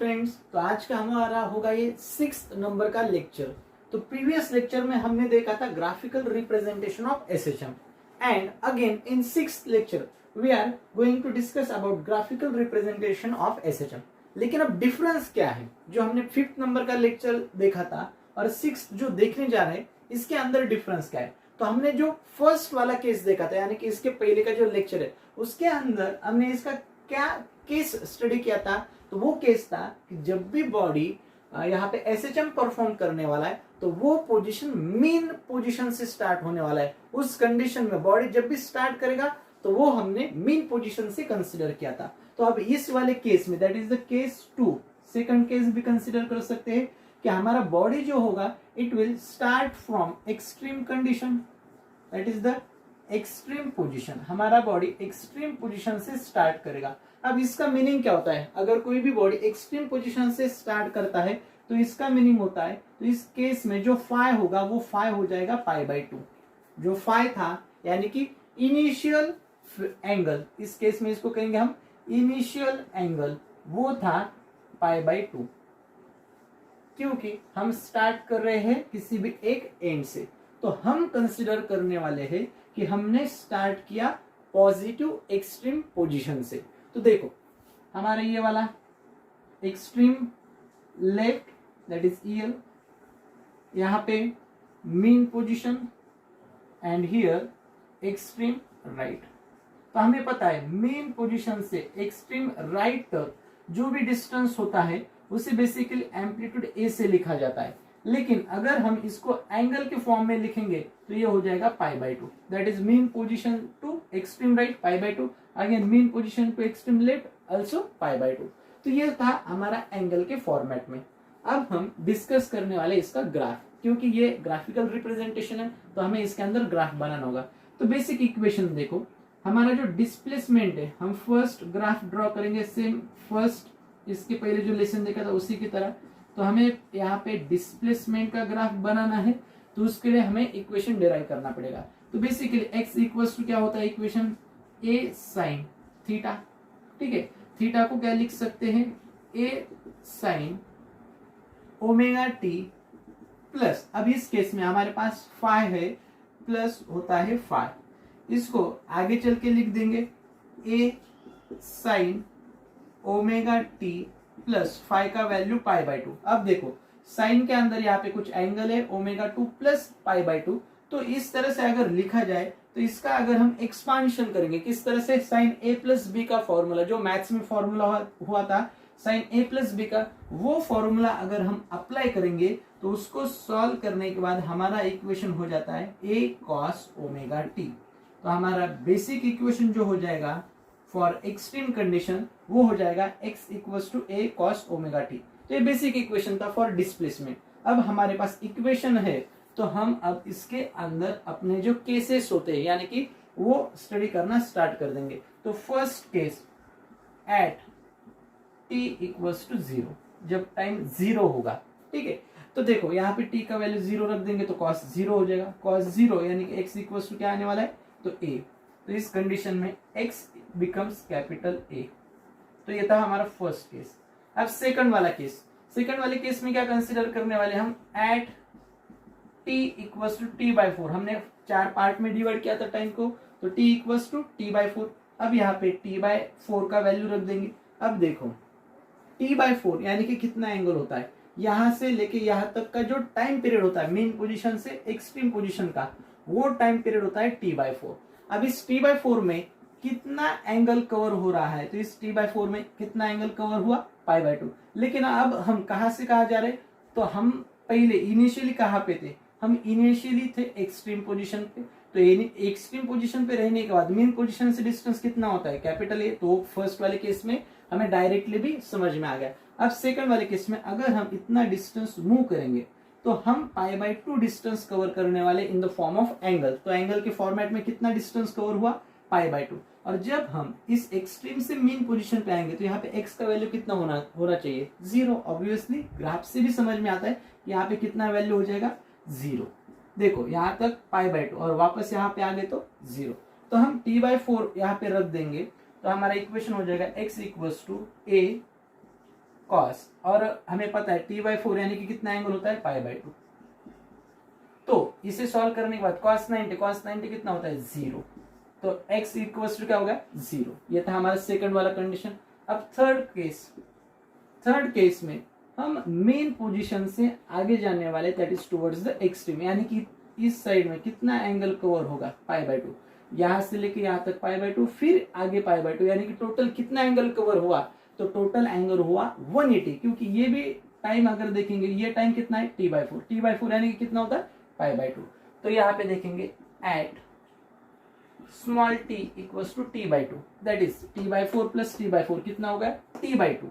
Friends, तो आज का हमारा होगा ये 6th नंबर का लेक्चर। तो प्रीवियस लेक्चर में हमने देखा था graphical representation of SHM and again in 6th lecture we are going to discuss about graphical representation of SHM. लेकिन अब डिफरेंस क्या है, जो हमने 5th नंबर का लेक्चर देखा था और 6th जो देखने जा रहे हैं इसके अंदर डिफरेंस क्या है। तो हमने जो फर्स्ट वाला केस देखा था, यानी कि इसके पहले का जो लेक्चर है उसके अंदर हमने इसका क्या केस स्टडी किया था। तो वो केस था कि जब भी बॉडी यहाँ पे एसएचएम परफॉर्म करने वाला है तो वो पोजीशन मीन पोजीशन से स्टार्ट होने वाला है। उस कंडीशन में बॉडी जब भी स्टार्ट करेगा तो वो हमने मीन पोजीशन से कंसीडर किया था। तो अब इस वाले केस में, that is the case 2, second case भी कंसीडर कर सकते हैं कि हमारा बॉडी जो होगा it will start from extreme condition, that is the extreme position. हमारा बॉडी एक्सट्रीम पोजीशन से स्टार्ट करेगा। अब इसका मीनिंग क्या होता है, अगर कोई भी बॉडी एक्सट्रीम पोजीशन से स्टार्ट करता है तो इसका मीनिंग होता है, तो इस केस में जो फाई होगा वो फाई हो जाएगा π/2। जो फाई था यानी कि इनिशियल एंगल, इस केस में इसको कहेंगे हम इनिशियल एंगल, वो था π/2, क्योंकि हम स्टार्ट कर रहे हैं किसी भी एक एंड से। तो हम कंसिडर करने वाले हैं कि हमने स्टार्ट किया पॉजिटिव एक्सट्रीम पोजीशन से। तो देखो हमारा ये वाला extreme left, that is year, यहां पे mean position and here extreme right. तो हमें पता है मीन पोजीशन से एक्सट्रीम राइट तक जो भी डिस्टेंस होता है उसे बेसिकली एम्पलीट्यूड ए से लिखा जाता है। लेकिन अगर हम इसको एंगल के फॉर्म में लिखेंगे तो ये हो जाएगा π/2, that is mean position to extreme right π/2, again mean position to extreme left also π/2। तो ये था हमारा एंगल के फॉर्मेट में। अब हम डिस्कस करने वाले इसका ग्राफ, क्योंकि ये ग्राफिकल रिप्रेजेंटेशन है तो हमें इसके अंदर ग्राफ बनाना होगा। तो बेसिक इक्वेशन देखो, हमारा जो डिस्प्लेसमेंट है हम फर्स्ट ग्राफ ड्रॉ करेंगे सेम फर्स्ट इसके पहले जो लेसन देखा था उसी की तरह। तो हमें यहाँ पे डिस्प्लेसमेंट का ग्राफ बनाना है तो उसके लिए हमें इक्वेशन डिराइव करना पड़ेगा। तो बेसिकली x इक्वल्स टू क्या होता है इक्वेशन, a साइन थीटा, ठीक है। थीटा को क्या लिख सकते हैं, a sine omega t plus, अब इस केस में हमारे पास फाई है प्लस होता है फाई, इसको आगे चल के लिख देंगे a sine omega t plus phi का वैल्यू π/2। अब देखो साइन के अंदर यहाँ पे कुछ एंगल है ω2 प्लस π/2, तो इस तरह से अगर लिखा जाए तो इसका अगर हम एक्सपांशन करेंगे किस तरह से, साइन a प्लस बी का फॉर्मूला जो मैथ्स में फॉर्मूला हुआ था साइन a प्लस बी का, वो फॉर्मूला अगर हम अप्लाई करेंगे तो उसको सॉल्व करने के बाद हमारा इक्वेशन हो जाता है a cos ω/t। तो हमारा बेसिक इक्वेशन जो हो जाएगा फॉर एक्सट्रीम कंडीशन वो हो जाएगा x equals to a cos ω/t। तो ये बेसिक इक्वेशन था फॉर डिस्प्लेसमेंट। अब हमारे पास इक्वेशन है तो हम अब इसके अंदर अपने जो केसेस होते हैं यानी कि वो स्टडी करना स्टार्ट कर देंगे। तो first case at t equals to 0, जब टाइम 0 होगा, ठीक है। तो देखो यहाँ पे t का वैल्यू 0 रख देंगे तो cos 0 हो जाएगा, cos 0 यानी कि x इक्वल्स टू क्या आने वाला है, तो a। तो इस कंडीशन में x बिकम्स कैपिटल A। तो ये था हमारा फर्स्ट केस। अब सेकंड वाला केस, सेकंड वाले केस में क्या कंसीडर करने वाले हम, eight t equals to t/4, हमने 4 पार्ट में डिवाइड किया था टाइम को, तो t इक्वल्स टू t/4। अब यहाँ पे t/4 का वैल्यू रख देंगे। अब देखो t/4 यानी कि कितना एंगल होता है, यहाँ से लेके यहाँ तक का जो टाइम पीरियड होता है मेन पोजीशन से एक्सट्रीम पोजीशन का, वो टाइम पीरियड होता है t/4। अब इस t/4 में कितना एंगल कवर हो रहा है, तो इस t/4 में कितना एंगल कवर हुआ, π/2। लेकिन अब हम कहां से कहा जा रहे, तो हम पहले इनिशियली कहां पे थे, हम इनिशियली थे एक्सट्रीम पोजीशन पे। तो एक्सट्रीम पोजीशन पे रहने के बाद मीन पोजीशन से डिस्टेंस कितना होता है, कैपिटल A। तो फर्स्ट वाले केस में हमें डायरेक्टली भी समझ में आ गया। अब सेकंड वाले केस में अगर हम इतना डिस्टेंस मूव करेंगे तो हम π/2 डिस्टेंस कवर करने वाले in the form of angle. तो एंगल के फॉर्मेट में कितना डिस्टेंस कवर हुआ, π/2। और जब हम इस एक्सट्रीम से मीन पोजीशन पे आएंगे तो यहाँ पे x का वैल्यू कितना होना चाहिए, 0। ऑब्वियसली ग्राफ से भी समझ में आता है यहाँ पे कितना वैल्यू हो जाएगा, 0। देखो यहाँ तक π/2 और वापस यहाँ पे आ गए तो 0। तो हम t/4 यहाँ पे रख देंगे तो हमारा इक्वेशन हो जाएगा x equals to a cos, और हमें पता है t/4 यानी कि कितना एंगल होता है π/2। तो इसे सॉल्व करने के बाद cos 90 कितना होता है 0, तो x इक्वल्स टू क्या होगा 0। ये था हमारा सेकंड वाला कंडीशन। अब थर्ड केस में हम मेन पोजीशन से आगे जाने वाले, that is towards the extreme, यानी कि इस साइड में कितना एंगल कवर होगा π/2, यहां से लेके यहां तक π/2, फिर आगे π/2, यानी कि टोटल कितना एंगल कवर हुआ, तो टोटल एंगल हुआ 180, क्योंकि ये भी टाइम अगर देखेंगे ये टाइम कितना है t/4 यानी कि कितना होता है π/2। तो यहाँ पे देखेंगे at small t equals to t/2, that is t/4 plus t/4 कितना होगा t/2।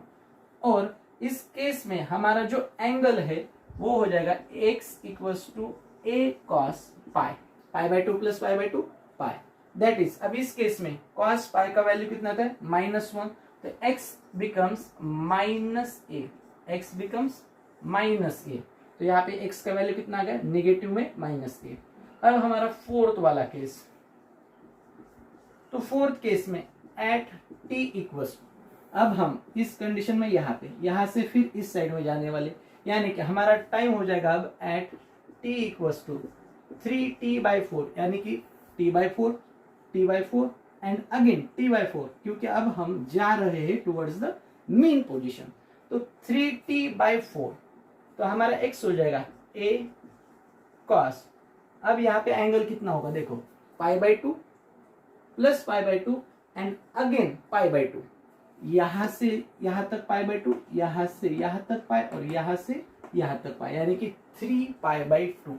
और इस केस में हमारा जो एंगल है वो हो जाएगा x equals to a cos pi, π/2 plus π/2 pi, that is, अब इस केस में cos पाई का वैल्यू कितना था -1, तो x becomes -a, x becomes -a, तो यहाँ पे x का वैल्यू कितना आ गया नेगेटिव में -a। अब हमारा फोर्थ वाला केस, तो फोर्थ केस में एट t इक्वल्स, अब हम इस कंडीशन में यहाँ से फिर इस साइड में जाने वाले, यानी कि हमारा टाइम हो जाएगा अब eight t equals to 3t/4, यानी कि t/4 एंड अगेन t/4, क्योंकि अब हम जा रहे हैं टुवर्ड्स द मेन पोजीशन। तो 3t/4, तो हमारा x हो जाएगा a cos, अब यहाँ पे एंगल कितना होगा देखो π/2 प्लस π/2 एंड अगेन π/2, यहां से यहां तक π/2, यहां से यहां तक पाई, और यहां से यहां तक पाई, यानी कि 3π/2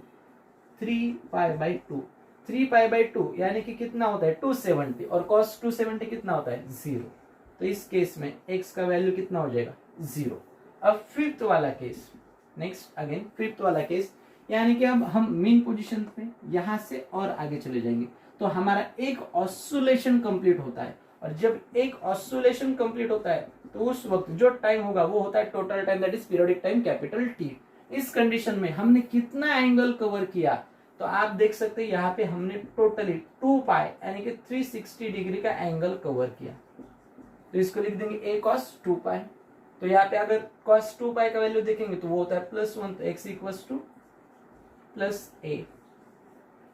यानी कि कितना होता है 270, और cos 270 कितना होता है 0। तो इस केस में x का वैल्यू कितना हो जाएगा 0। अब फिफ्थ वाला केस, नेक्स्ट अगेन फिफ्थ वाला केस, यानी कि अब हम मेन पोजीशन पे यहां से और आगे चले जाएंगे, तो हमारा एक ऑसिलेशन कंप्लीट होता है, और जब एक ऑसिलेशन कंप्लीट होता है तो उस वक्त जो टाइम होगा वो होता है total time, that is periodic time capital T। इस कंडीशन में हमने कितना एंगल कवर किया, तो आप देख सकते हैं यहाँ पे हमने टोटली 2π यानी कि 360 डिग्री का एंगल कवर किया। तो इसको लिख देंगे a cos 2π, तो यहाँ पे अगर cos 2π का वैल्यू देखेंगे तो वो होता है +1, तो x इक्वल्स टू +a।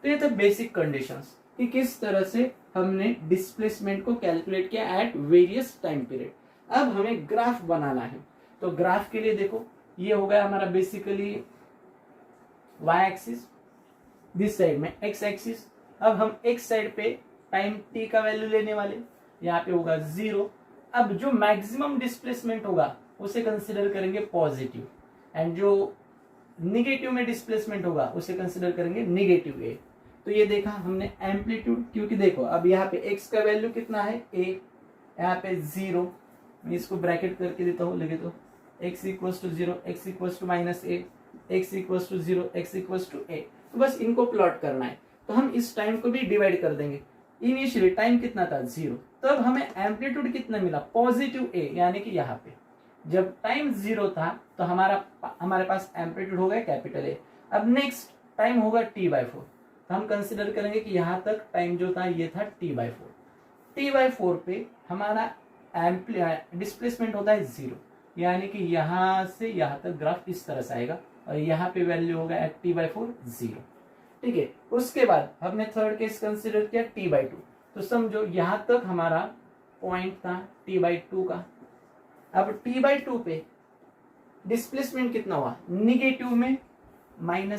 तो ये थे बेसिक कंडीशंस कि किस तरह से हमने डिस्प्लेसमेंट को कैलकुलेट किया एट वेरियस टाइम पीरियड। अब हमें ग्राफ बनाना है, तो ग्राफ के लिए देखो ये हो गया हमारा basically y axis, this side में x एक्सिस। अब हम x साइड पे टाइम t का वैल्यू लेने वाले, यहाँ पे होगा 0। अब जो मैक्सिमम डिस्प्लेसमेंट होगा उसे कंसिडर करेंगे पॉजिटिव, एंड जो निगेटिव में डिस्प्लेसमेंट होगा उसे कंसिडर करेंगे नेगेटिव a। तो ये देखा हमने एम्पलीट्यूड, क्योंकि देखो अब यहाँ पे x का वैल्यू कितना है a, यहाँ पे 0, मैं इसको ब्रैकेट करके देता हूँ, लिखे तो x equals to 0, x equals to -a, x equals to 0, x equals to a। तो बस इनको प्लॉट करना है, तो हम इस टाइम को भी डिवाइड कर देंगे। इनिशियली टाइम कितना था 0, तब हमें एम्पलीट्यूड कितना मिला पॉजिटिव a, यानी कि यहाँ पे जब टाइम 0 था तो हमारे पास एम्पलीट्यूड हो गया कैपिटल A। अब नेक्स्ट टाइम होगा t/4, तो हम कंसिडर करेंगे कि यहाँ तक टाइम जो था ये था t/4 पे हमारा डिस्प्लेसमेंट होता है 0, यानी कि यहाँ से यहाँ तक ग्राफ इस तरह से आएगा, और यहाँ पे वैल्यू होगा एट t/4 0। ठीक है, उसके बाद हमने थर्ड केस कंसिडर किया t/2, तो समझो यहाँ तक हमारा पॉइंट था t/2 का। अब t/2 पे डिस्प्लेसमेंट कितना हुआ निगेटिव में -a,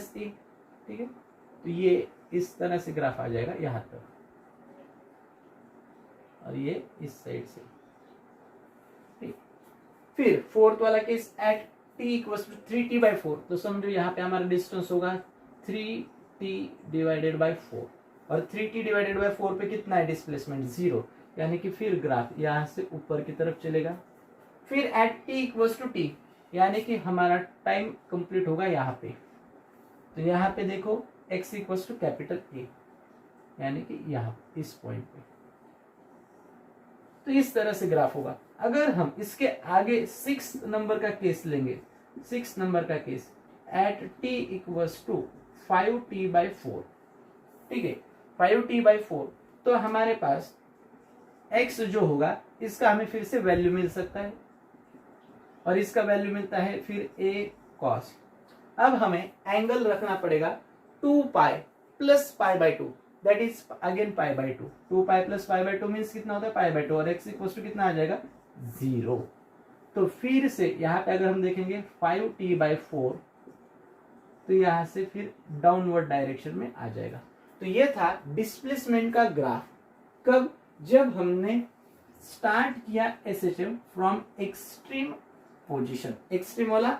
ठीक है, तो ये इस तरह से ग्राफ आ जाएगा यहां तक, और ये इस साइड से। ठीक, फिर फोर्थ वाला case at t equals to 3t/4, तो समझो यहाँ पे हमारा डिस्टेंस होगा 3t डिवाइडेड बाय 4, और 3t डिवाइडेड बाय 4 पे कितना है डिस्प्लेसमेंट 0, यानी कि फिर ग्राफ यहाँ से ऊपर की तरफ चलेगा। फिर at t equals to t, यानी कि हमारा टाइम कंप्लीट होगा यहाँ पे, तो यहाँ पे देखो x equals to capital A, यानी कि यहाँ इस पॉइंट पे। तो इस तरह से ग्राफ होगा। अगर हम इसके आगे 6 नंबर का केस लेंगे, 6 नंबर का case at t equals to 5t/4, ठीक है 5t/4, तो हमारे पास x जो होगा इसका हमें फिर से वैल्यू मिल सकता है, और इसका वैल्यू मिलता है फिर ए कॉस। अब हमें एंगल रखना पड़ेगा 2 pi plus pi by 2, that is again pi by 2। 2 pi plus pi by 2 means कितना होता है पाई बाई 2, और एक्स इक्वल टू कितना आ जाएगा 0। तो फिर से यहाँ पे अगर हम देखेंगे 5t/4, तो यहाँ से फिर डाउनवर्ड डायरेक्शन में आ जाएगा। तो ये था डिस्प्लेसमेंट का ग्राफ। कब? जब हमने स्टार्ट किया SHM from extreme position, extreme वाला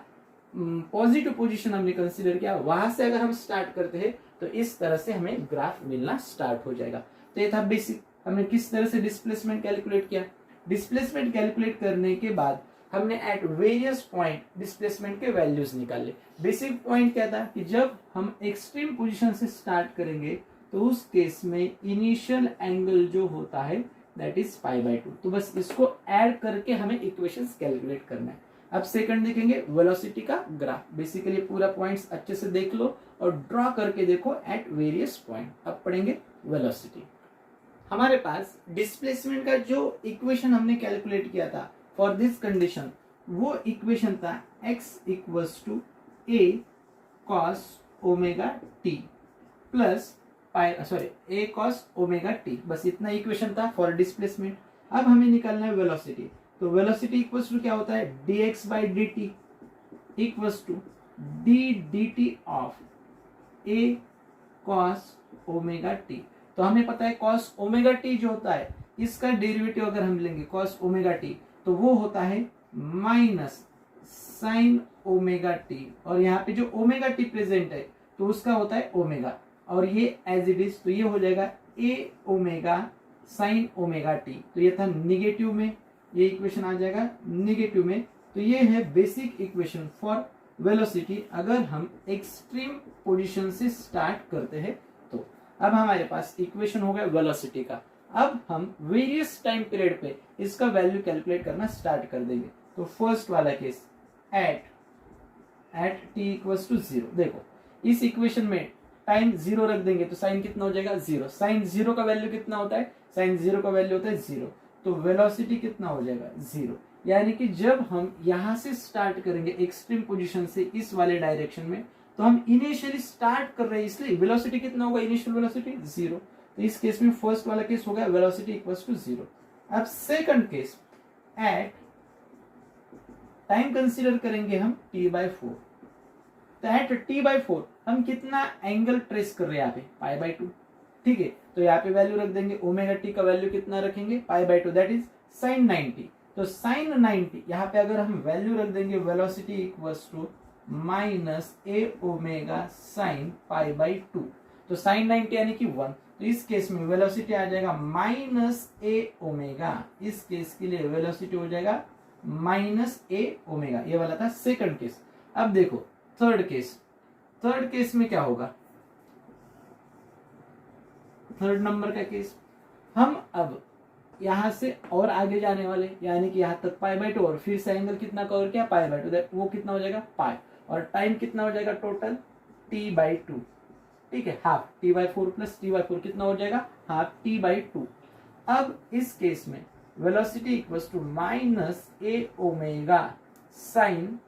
पॉजिटिव पोजीशन हमने कंसीडर किया, वहां से अगर हम स्टार्ट करते हैं तो इस तरह से हमें ग्राफ मिलना स्टार्ट हो जाएगा। तो ये था बेसिक। हमने किस तरह से डिस्प्लेसमेंट कैलकुलेट किया। डिस्प्लेसमेंट कैलकुलेट करने के बाद हमने एट वेरियस पॉइंट डिस्प्लेसमेंट के वैल्यूज निकाले। बेसिक पॉइंट क्या था कि जब हम एक्सट्रीम पोजीशन से स्टार्ट करेंगे तो उस केस में इनिशियल एंगल जो होता है दैट इज π/2। तो बस इसको ऐड करके हमें इक्वेशंस कैलकुलेट करना है। अब सेकंड देखेंगे वेलोसिटी का ग्राफ। बेसिकली पूरा पॉइंट्स अच्छे से देख लो और ड्रॉ करके देखो एट वेरियस पॉइंट। अब पढ़ेंगे वेलोसिटी। हमारे पास डिस्प्लेसमेंट का जो इक्वेशन हमने कैलकुलेट किया था फॉर दिस कंडीशन, वो इक्वेशन था x = a cos ωt plus a cos ωt। बस इतना इक्वेशन था फॉर डिस्प्लेसमेंट। अब हमें निकालना है वेलोसिटी। तो वेलोसिटी इक्वल्स टू क्या होता है dx/dt equals to d/dt of a cos ωt। तो हमें पता है cos ωt जो होता है इसका डेरिवेटिव अगर हम लेंगे cos ωt तो वो होता है माइनस साइन ωt, और यहाँ पे जो ωt प्रेजेंट है तो उसका होता है ओमेगा, और ये एज इट इज, तो ये हो जाएगा a ओमेगा साइन ωt। तो ये था निगेटिव में, ये इक्वेशन आ जाएगा निगेटिव में। तो ये है बेसिक इक्वेशन फॉर वेलोसिटी अगर हम एक्सट्रीम पोजीशन से स्टार्ट करते हैं तो। अब हमारे पास इक्वेशन हो गया वेलोसिटी का। अब हम वेरियस टाइम पीरियड पे इसका वैल्यू कैलकुलेट करना स्टार्ट कर देंगे। तो फर्स्ट वाला केस एट t = 0। देखो इस इक्वेशन में टाइम 0 रख देंगे तो साइन कितना हो जाएगा 0। साइन 0 का वैल्यू कितना होता है, साइन 0 का वैल्यू होता है 0। तो वेलोसिटी कितना हो जाएगा 0। यानी कि जब हम यहां से स्टार्ट करेंगे एक्सट्रीम पोजीशन से इस वाले डायरेक्शन में, तो हम इनिशियली स्टार्ट कर रहे हैं इसलिए वेलोसिटी कितना होगा, इनिशियल वेलोसिटी 0। तो इस केस में फर्स्ट वाला केस हो गया वेलोसिटी इक्वल्स टू 0। अब second case at time consider करेंगे हम t/4। तो एट t/4 हम कितना एंगल ट्रेस कर रहे हैं यहाँ पे π/2। ठीक है, तो यहाँ पे वैल्यू रख देंगे ωt का वैल्यू कितना रखेंगे π/2, दैट इज sin 90। तो sin 90 यहाँ पे अगर हम वैल्यू रख देंगे velocity equals to minus a omega sine π/2। तो sin 90 यानी कि 1। तो इस केस में वेलोसिटी आ जाएगा माइनस a ओमेगा। इस केस के लिए वेलोसिटी हो जाएगा माइनस a ओमेगा। ये वाला था सेकंड केस। अब देखो थर्ड केस। थर्ड केस में क्या होगा, थर्ड नंबर का केस, हम अब यहां से और आगे जाने वाले, यानी कि यहां तक π/2 और फिर से एंगल कितना कवर किया π/2, वो कितना हो जाएगा पाई, और टाइम कितना हो जाएगा टोटल t/2। ठीक है, हाफ t/4 प्लस t/4 कितना हो जाएगा हाफ t/2। अब इस केस में velocity equals to minus a omega sine,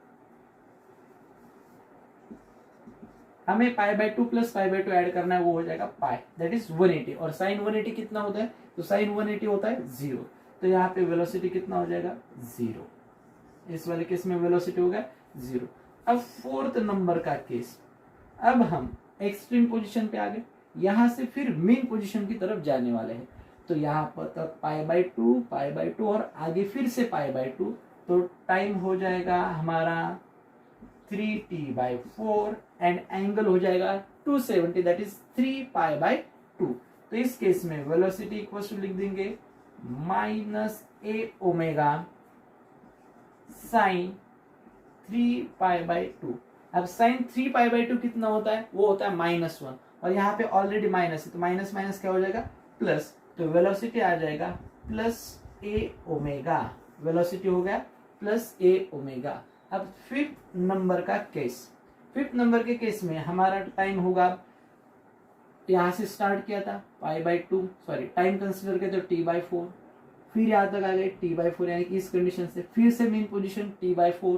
हमें π/2 प्लस π/2 ऐड करना है, वो हो जाएगा पाई, दैट इज 180। और साइन 180 कितना होता है, तो साइन 180 होता है 0। तो यहाँ पे वेलोसिटी कितना हो जाएगा 0। इस वाले केस में वेलोसिटी हो गया 0। अब फोर्थ नंबर का केस, अब हम एक्सट्रीम पोजीशन पे आ गए, यहां से फिर मेन पोजीशन की तरफ जाने वाले हैं। तो यहाँ पर तक π/2 और आगे फिर से π/2, तो टाइम हो जाएगा हमारा 3t/4 एंड एंगल हो जाएगा 270, दैट इज 3π/2। तो इस केस में वेलोसिटी इक्वल टू लिख देंगे माइनस a ओमेगा साइन 3π/2। अब साइन 3π/2 कितना होता है, वो होता है -1, और यहाँ पे ऑलरेडी माइनस है, तो माइनस माइनस क्या हो जाएगा प्लस। तो वेलोसिटी आ जाएगा प्लस a ओमेगा। वेलोसिटी हो गया प्लस a ओमेगा। अब फिफ्थ नंबर का केस, फिफ्थ नंबर के केस में हमारा टाइम होगा, यहां से स्टार्ट किया था π/2, सॉरी टाइम कंसीडर किया तो t/4, फिर यहाँ तक आ गए t/4 यानी कि इस कंडीशन से, फिर से मेन पोजीशन t/4,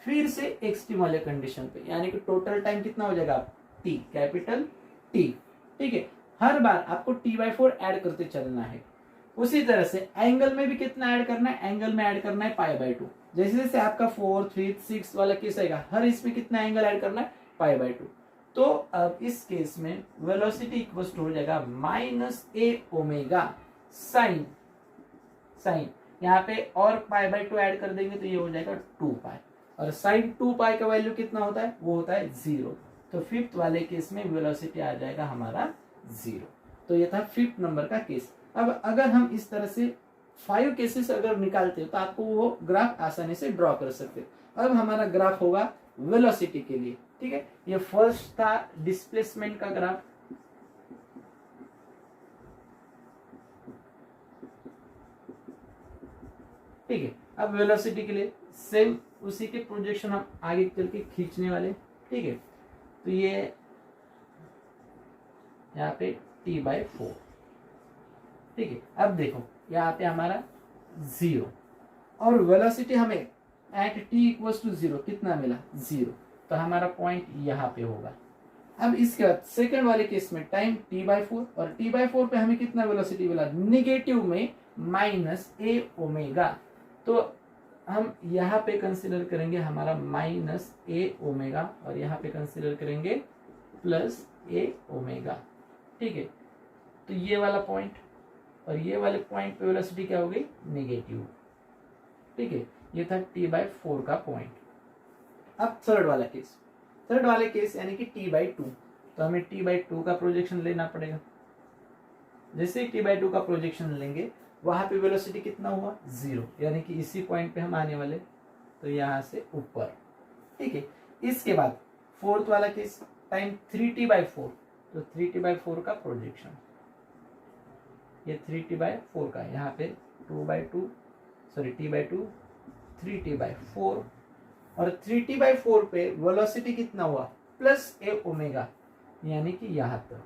फिर से एक्सट्रीम वाले कंडीशन पे, यानी कि टोटल टाइम कितना हो जाएगा t, कैपिटल T। ठीक है, हर बार आपको t/4 ऐड करते चलना है। उसी तरह से एंगल में भी कितना ऐड करना है, एंगल में ऐड करना है π/2। जैसे जैसे आपका 4, 3, 6 वाला केस आएगा, हर इसमें कितना एंगल ऐड करना है π/2। तो अब इस केस में वेलोसिटी इक्वल हो जाएगा -a साइन, यहाँ पे और π/2 ऐड कर देंगे तो ये हो जाएगा 2π, और साइन 2π का वैल्यू कितना होता है, वो होता है 0। तो फिफ्थ वाले केस में वेलोसिटी आ जाएगा हमारा 0। तो ये था फिफ्थ नंबर का केस। अब अगर हम इस तरह से 5 केसेस अगर निकालते हो तो आपको वो ग्राफ आसानी से ड्रॉ कर सकते हो। अब हमारा ग्राफ होगा वेलोसिटी के लिए। ठीक है, ये फर्स्ट था डिस्प्लेसमेंट का ग्राफ, ठीक है। अब वेलोसिटी के लिए सेम उसी के प्रोजेक्शन हम आगे चल के खींचने वाले, ठीक है। तो ये यहाँ पे t/4, ठीक है। अब देखो यहाँ पे हमारा 0 और वेलोसिटी हमें एट t=0 कितना मिला, 0। तो हमारा पॉइंट यहाँ पे होगा। अब इसके बाद सेकंड वाले केस में टाइम t/4, और t/4 पे हमें कितना वेलोसिटी मिला, निगेटिव में -a। तो हम यहाँ पे कंसिडर करेंगे हमारा -a, और यहाँ पे कंसिडर करेंगे +a। ठीक है, तो ये वाला पॉइंट और ये वाले पॉइंट पे वेलोसिटी क्या हो गई, नेगेटिव। ठीक है, ये था t/4 का पॉइंट। अब थर्ड वाले केस यानी कि t/2। तो हमें t/2 का प्रोजेक्शन लेना पड़ेगा। जैसे ही t/2 का प्रोजेक्शन लेंगे वहां पे वेलोसिटी कितना हुआ, 0, यानी कि इसी पॉइंट पे हम आने वाले, तो यहाँ से ऊपर। ठीक है, इसके बाद फोर्थ वाला केस टाइम 3t/4। तो 3t/4 का प्रोजेक्शन, ये 3t/4 का, यहाँ पे t/2 3t/4, और 3t/4 पे वेलोसिटी कितना हुआ, +a, यानी कि यहाँ तक।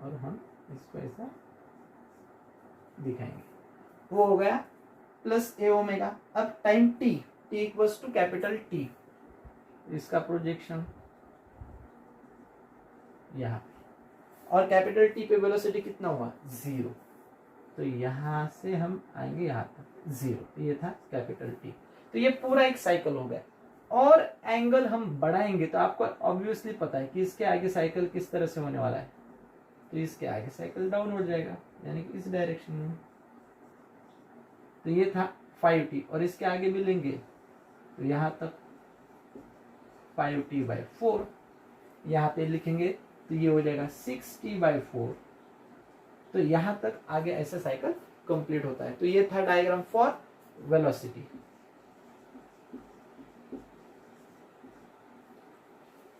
और हम इसको ऐसा दिखाएंगे, वो हो गया +a। अब टाइम t = कैपिटल T, इसका प्रोजेक्शन यहाँ पे, और कैपिटल T पे वेलोसिटी कितना हुआ, 0। तो यहाँ से हम आएंगे यहाँ तक 0। तो ये था कैपिटल T। तो ये पूरा एक साइकिल हो गया। और एंगल हम बढ़ाएंगे तो आपको ऑब्वियसली पता है कि इसके आगे साइकिल किस तरह से होने वाला है। तो इसके आगे साइकिल डाउन हो जाएगा, यानी कि इस डायरेक्शन में। तो ये था 5t, और इसके आगे भी लेंगे तो यहाँ तक 5t/4, यहाँ पे लिखेंगे तो ये हो जाएगा 6t/4। तो यहाँ तक आगे ऐसा साइकिल कंप्लीट होता है। तो ये था डायग्राम फॉर वेलोसिटी।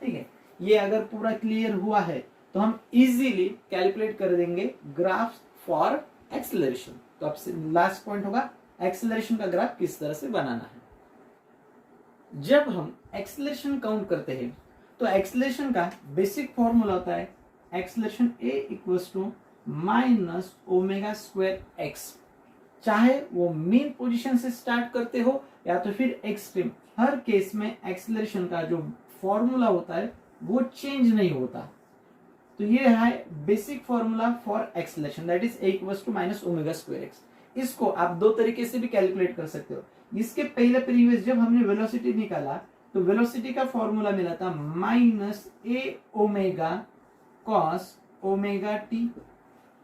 ठीक है, ये अगर पूरा क्लियर हुआ है तो हम इजीली कैलकुलेट कर देंगे ग्राफ फॉर एक्सेलरेशन। तो अब से लास्ट पॉइंट होगा एक्सेलरेशन का ग्राफ किस तरह से बनाना है। जब हम एक्सेलरेशन काउंट करते हैं तो एक्सेलरेशन का बेसिक फॉर्मूला होता है एक्सेलरेशन a - ω²x। चाहे वो मेन पोजीशन से स्टार्ट करते हो या तो फिर एक्सट्रीम, हर केस में एक्सेलरेशन का जो फॉर्मूला होता है वो चेंज नहीं होता। तो ये है basic formula for acceleration, that is a = -ω²x। इसको आप दो तरीके से भी कैलकुलेट कर सकते हो। इसके पहले प्रीवियस जब हमने वेलोसिटी निकाला तो वेलोसिटी का फॉर्मूला मिला था -a cos ωt।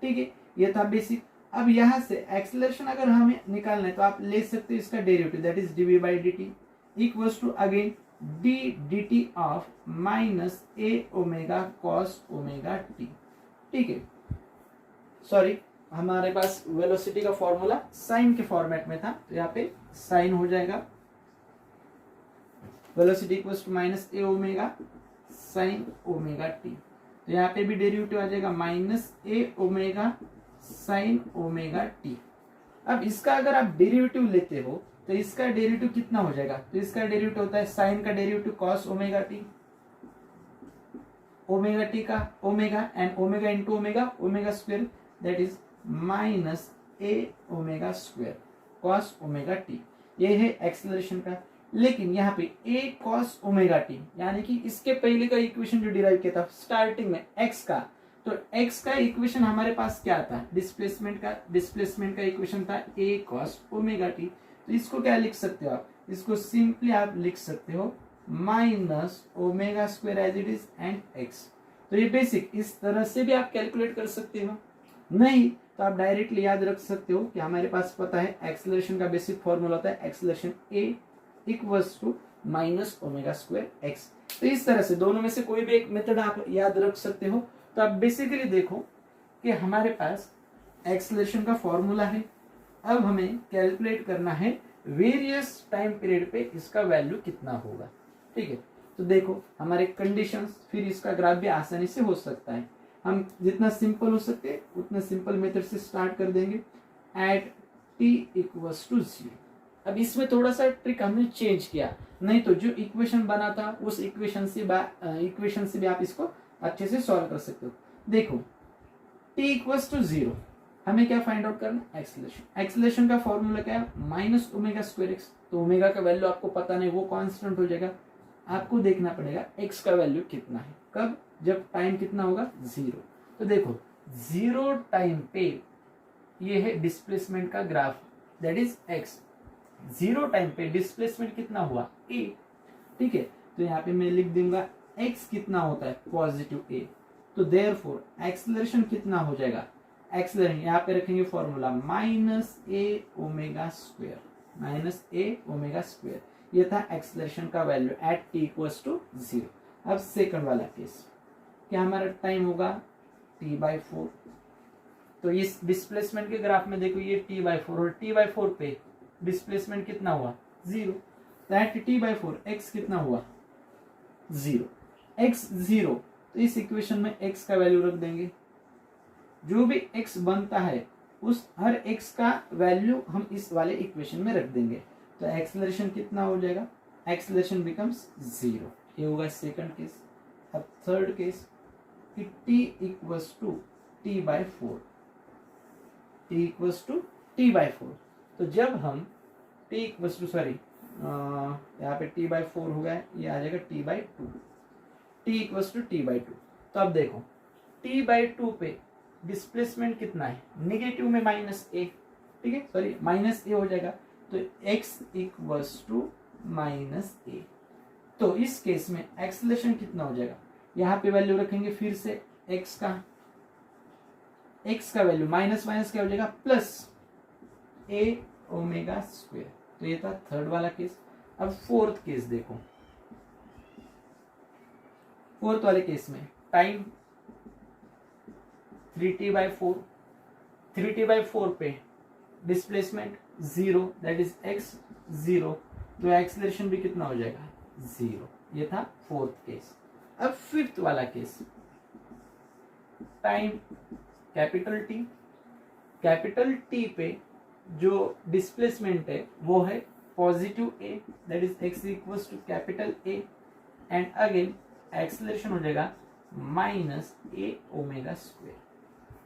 ठीक है, ये था बेसिक। अब यहां से एक्सेलरेशन अगर हमें निकालना है तो आप ले सकते हो इसका derivative, that is dv/dt = again d/dt of -a cos ωt। ठीक है, सॉरी, हमारे पास वेलोसिटी का फॉर्मूला साइन के फॉर्मेट में था, तो यहाँ पे साइन हो जाएगा वेलोसिटी = -a sin ωt। तो यहाँ पे भी डेरिवेटिव आ जाएगा -a sin ωt। अब इसका अगर आप डेरिवेटिव लेते हो तो इसका डेरिवेटिव कितना हो जाएगा, तो इसका डेरिवेटिव होता है साइन का डेरिवेटिव cos ωt, ओमेगा का omega and omega into omega, omega square, that is minus a omega square cos omega T, ये है एक्सेलरेशन का। लेकिन यहाँ पे ए कॉस ओमेगा टी यानी कि इसके पहले का इक्वेशन जो डिराइव किया था स्टार्टिंग में एक्स का, तो एक्स का इक्वेशन हमारे पास क्या था, डिस्प्लेसमेंट का इक्वेशन था ए कॉस ओमेगा टी। तो इसको क्या लिख सकते हो आप, इसको सिंपली आप लिख सकते हो minus omega square as it is and x. तो ये बेसिक इस तरह से भी आप कैलकुलेट कर सकते हो, नहीं तो आप डायरेक्टली याद रख सकते हो कि हमारे पास पता है एक्सेलरेशन का बेसिक फॉर्मूला होता है acceleration a equals to minus omega square x. तो इस तरह से दोनों में से कोई भी एक मेथड आप याद रख सकते हो। तो आप बेसिकली देखो कि हमारे पास एक्सेलरेशन का फॉर्मूला है, अब हमें कैलकुलेट करना है वेरियस टाइम पीरियड पे इसका वैल्यू कितना होगा। ठीक है, तो देखो हमारे कंडीशंस, फिर इसका ग्राफ भी आसानी से हो सकता है। हम जितना सिंपल हो सके उतना सिंपल मेथड से स्टार्ट कर देंगे एट t इक्वल्स टू 0। अब इसमें थोड़ा सा ट्रिक हमने चेंज किया, नहीं तो जो इक्वेशन बना था उस इक्वेशन से भी आप इसको अच्छे से सॉल्व कर सकते हो। देखो t इक्वल्स टू 0 हमें क्या फाइंड आउट करना, एक्सेलरेशन। एक्सेलरेशन का फॉर्मूला क्या है, माइनस ओमेगा स्क्वायर एक्स। तो ओमेगा का वैल्यू आपको पता नहीं, वो कांस्टेंट हो जाएगा। आपको देखना पड़ेगा एक्स का वैल्यू कितना है, कब, जब टाइम कितना होगा 0। तो देखो 0 टाइम पे ये है डिस्प्लेसमेंट का graph, that is x. 0 time पे डिस्प्लेसमेंट कितना हुआ ए। ठीक है, तो यहाँ पे मैं लिख दूंगा एक्स कितना होता है पॉजिटिव ए। तो देयरफॉर एक्सेलरेशन कितना हो जाएगा, एक्सेलरेशन यहाँ पे रखेंगे formula minus a omega square, minus a omega square. ये था एक्सेलरेशन का value at t equals to 0। अब सेकंड वाला केस, क्या हमारा टाइम होगा t/4। तो इस डिस्प्लेसमेंट के ग्राफ में देखो ये t/4 और t/4 पे डिस्प्लेसमेंट कितना हुआ 0। दैट t/4 x कितना हुआ 0, x 0। तो इस इक्वेशन में x का वैल्यू रख देंगे, जो भी x बनता है उस हर x का वैल्यू हम इस वाले इक्वेशन में रख देंगे। तो एक्सेलरेशन कितना हो जाएगा, एक्सेलरेशन बिकम्स 0। ये होगा सेकंड केस। अब थर्ड केस कि t equals to t/4, t equals to t/4। तो जब हम t इक्वल्स टू सॉरी यहाँ पे t/4 हो गया, ये आ जाएगा t/2, t equals to t/2। तो अब देखो t/2 पे डिस्प्लेसमेंट कितना है, नेगेटिव में माइनस ए। ठीक है, सॉरी माइनस ए हो जाएगा। तो x इक्वल्स टू माइनस ए। तो इस केस में एक्सेलरेशन कितना हो जाएगा, यहाँ पे वैल्यू रखेंगे फिर से x का वैल्यू माइनस माइनस क्या हो जाएगा प्लस ए ओमेगा स्क्वायर। तो ये था थर्ड वाला केस। अब फोर्थ केस देखो, फोर्थ वाले केस में टाइम 3t/4, 3t/4 पे डिस्प्लेसमेंट 0, दैट इज x 0। तो एक्सेलरेशन भी कितना हो जाएगा 0। ये था फोर्थ केस। अब फिफ्थ वाला केस, टाइम कैपिटल टी पे जो डिस्प्लेसमेंट है वो है positive a, that is x equals to capital A and again acceleration हो जाएगा माइनस ए ओमेगा स्क्वायर।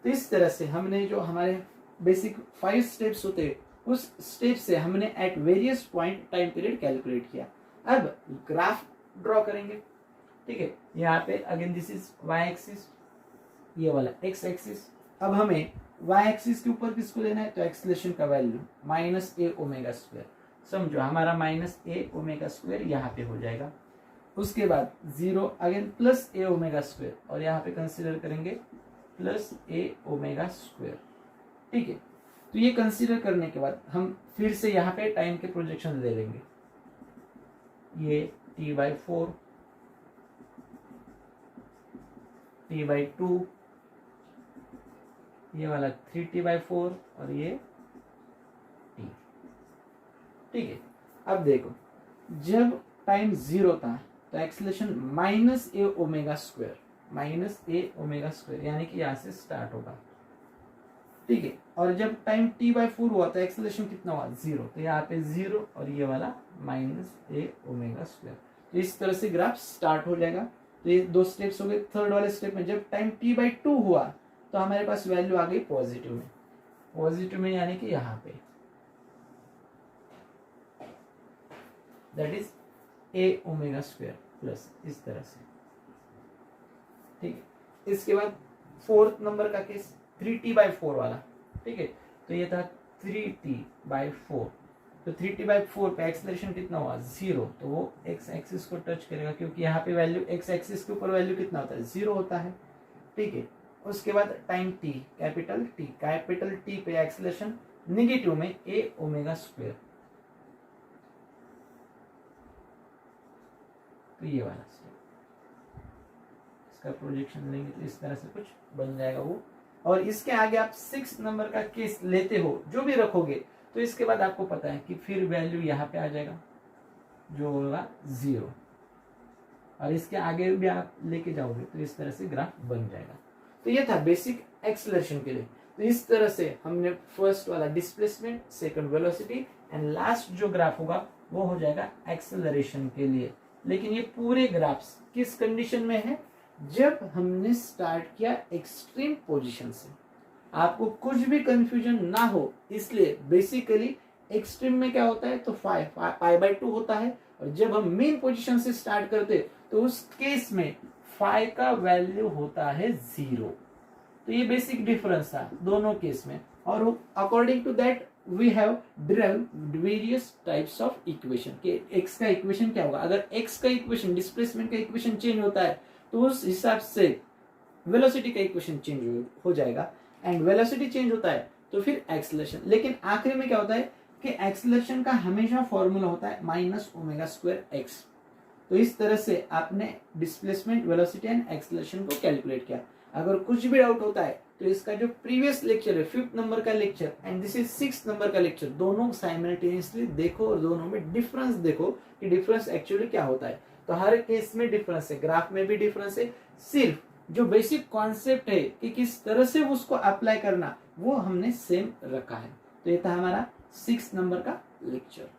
तो इस तरह से हमने जो हमारे बेसिक 5 स्टेप्स होते हैं उस स्टेप से हमने at various point time period calculate किया। अब ग्राफ ड्रॉ करेंगे। ठीक है, यहाँ पे again this is y axis, ये वाला x एक्सिस। अब हमें y एक्सिस के ऊपर किसको लेना है, तो एक्सेलरेशन का value minus a omega square. समझो हमारा माइनस ए ओमेगा स्क्वायर यहाँ पे हो जाएगा। उसके बाद 0 अगेन प्लस ए ओमेगा स्क्वायर और यहाँ पे कंसिडर करेंगे प्लस ए ओमेगा स्क्वायर। ठीक है, तो ये कंसीडर करने के बाद हम फिर से यहाँ पे टाइम के प्रोजेक्शन ले लेंगे। ये t/4, t/2, ये वाला 3t/4 और ये t। ठीक है, अब देखो जब टाइम 0 था तो acceleration minus a omega square, यानी कि यहाँ से स्टार्ट होगा। ठीक है, और जब टाइम t/4 हुआ तो एक्सेलरेशन कितना हुआ 0। तो यहाँ पे 0 और ये वाला माइनस ए ओमेगा स्क्वायर। तो इस तरह से ग्राफ स्टार्ट हो जाएगा। तो ये 2 स्टेप्स हो गए। थर्ड वाले स्टेप में जब टाइम t/2 हुआ तो हमारे पास वैल्यू आ गई पॉजिटिव में। पॉजिटिव में यानी कि यहाँ पे, that is a omega square plus, इस तरह से, ठीक है। इसके बाद फोर्थ नंबर का केस 3t/4 वाला, ठीक है। तो ये था 3t/4, तो 3t/4 पे एक्सेलरेशन कितना हुआ 0, तो वो एक्स एक्सिस को टच करेगा क्योंकि यहाँ पे वैल्यू एक्स एक्सिस के ऊपर वैल्यू कितना होता है 0 होता है, ठीक है। उसके बाद टाइम t, कैपिटल टी पे एक्सेलरेशन निगेटिव में ए ओमेगा स्क्वायर, तो ये वाला स्टेप, इसका प्रोजेक्शन लेंगे तो इस तरह से कुछ बन जाएगा वो। और इसके आगे आप 6 नंबर का केस लेते हो, जो भी रखोगे, तो इसके बाद आपको पता है कि फिर वैल्यू यहाँ पे आ जाएगा जो होगा 0, और इसके आगे भी आप लेके जाओगे तो इस तरह से ग्राफ बन जाएगा। तो ये था बेसिक एक्सेलरेशन के लिए। तो इस तरह से हमने फर्स्ट वाला displacement, second velocity and last जो ग्राफ होगा वो हो जाएगा एक्सेलरेशन के लिए। लेकिन ये पूरे ग्राफ्स किस कंडीशन में है, जब हमने स्टार्ट किया एक्सट्रीम पोजीशन से। आपको कुछ भी कंफ्यूजन ना हो, इसलिए बेसिकली एक्सट्रीम में क्या होता है तो पाई/2 होता है, और जब हम मेन पोजीशन से स्टार्ट करते तो उस केस में फाई का वैल्यू होता है 0। तो ये बेसिक डिफरेंस था दोनों केस में, और according to that we have derived various types of equation कि एक्स का इक्वेशन क्या होगा। अगर एक्स का इक्वेशन, डिस्प्लेसमेंट का इक्वेशन चेंज होता है तो उस हिसाब से वेलोसिटी का इक्वेशन चेंज हो जाएगा, एंड वेलोसिटी चेंज होता है तो फिर एक्सेलरेशन। लेकिन आखिरी में क्या होता है कि एक्सेलरेशन का हमेशा फॉर्मूला होता है -ω²x। तो इस तरह से आपने डिस्प्लेसमेंट, वेलोसिटी एंड एक्सेलरेशन को कैलकुलेट किया। अगर कुछ भी डाउट होता है तो इसका जो प्रीवियस लेक्चर है 5th नंबर का lecture and this is 6th number का लेक्चर, दोनों साइमल्टेनियसली देखो और दोनों में डिफरेंस देखो कि डिफरेंस एक्चुअली क्या होता है। तो हर केस में डिफरेंस है, ग्राफ में भी डिफरेंस है, सिर्फ जो बेसिक कॉन्सेप्ट है कि किस तरह से उसको अप्लाई करना वो हमने सेम रखा है। तो ये था हमारा 6th नंबर का लेक्चर।